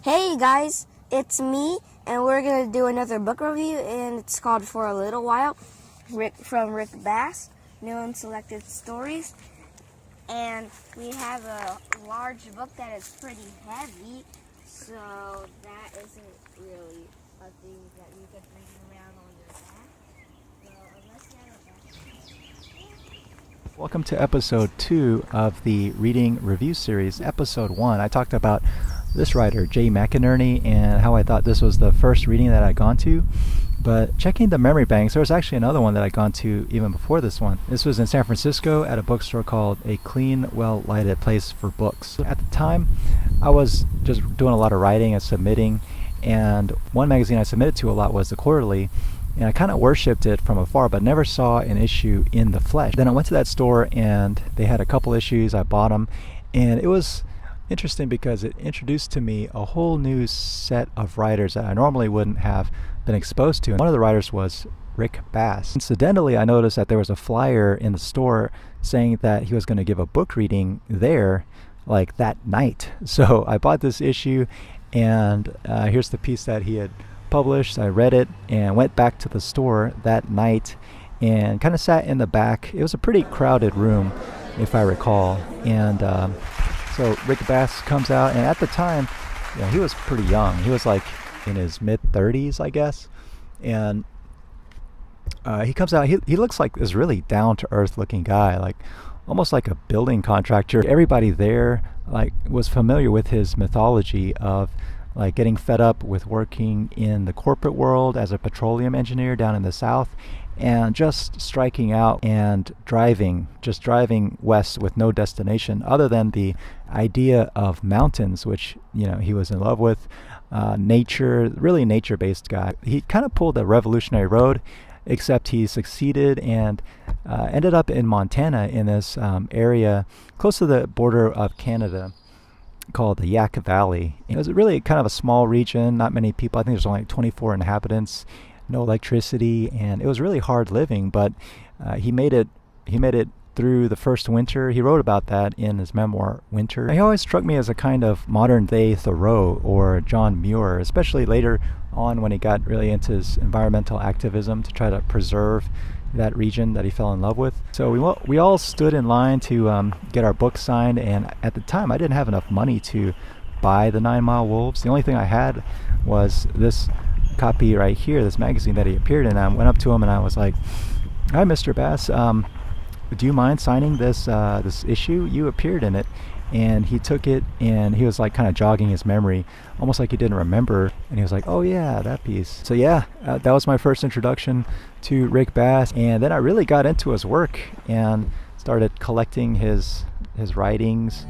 Hey guys, it's me, and we're gonna do another book review, and it's called For a Little While, from Rick Bass, New and Selected Stories. And we have a large book that is pretty heavy, so that isn't really a thing that you could bring around on your back. So unless you have a backpack. Welcome to episode 2 of the reading review series. Episode 1, I talked about this writer, Jay McInerney, and how I thought this was the first reading that I'd gone to. But checking the memory banks, there was actually another one that I'd gone to even before this one. This was in San Francisco at a bookstore called A Clean, Well-Lighted Place for Books. At the time, I was just doing a lot of writing and submitting, and one magazine I submitted to a lot was The Quarterly, and I kind of worshipped it from afar, but never saw an issue in the flesh. Then I went to that store, and they had a couple issues. I bought them, and it was interesting because it introduced to me a whole new set of writers that I normally wouldn't have been exposed to. One of the writers was Rick Bass. Incidentally, I noticed that there was a flyer in the store saying that he was going to give a book reading there like that night. So I bought this issue, and here's the piece that he had published. I read it and went back to the store that night and kind of sat in the back. It was a pretty crowded room, if I recall, and so Rick Bass comes out, and at the time, he was pretty young. He was like in his mid-30s, I guess. And he comes out, he looks like this really down-to-earth looking guy, like almost like a building contractor. Everybody there like was familiar with his mythology of like getting fed up with working in the corporate world as a petroleum engineer down in the South, and just striking out and driving west with no destination other than the idea of mountains, which he was in love with. Nature, really nature-based guy. He kind of pulled a revolutionary road, except he succeeded and ended up in Montana, in this area close to the border of Canada called the Yak Valley. It was really kind of a small region, not many people. I think there's only like 24 inhabitants, no electricity, and it was really hard living, but he made it through the first winter. He wrote about that in his memoir, Winter. He always struck me as a kind of modern-day Thoreau or John Muir, especially later on when he got really into his environmental activism to try to preserve that region that he fell in love with. So we all stood in line to get our book signed, and at the time I didn't have enough money to buy the 9 Mile Wolves. The only thing I had was this copy right here, this magazine that he appeared in. I went up to him and I was like, "Hi, Mr. Bass, do you mind signing this issue? You appeared in it." And he took it, and he was like kind of jogging his memory, almost like he didn't remember, and he was like, "Oh yeah, that piece." So yeah, that was my first introduction to Rick Bass, and then I really got into his work and started collecting his writings.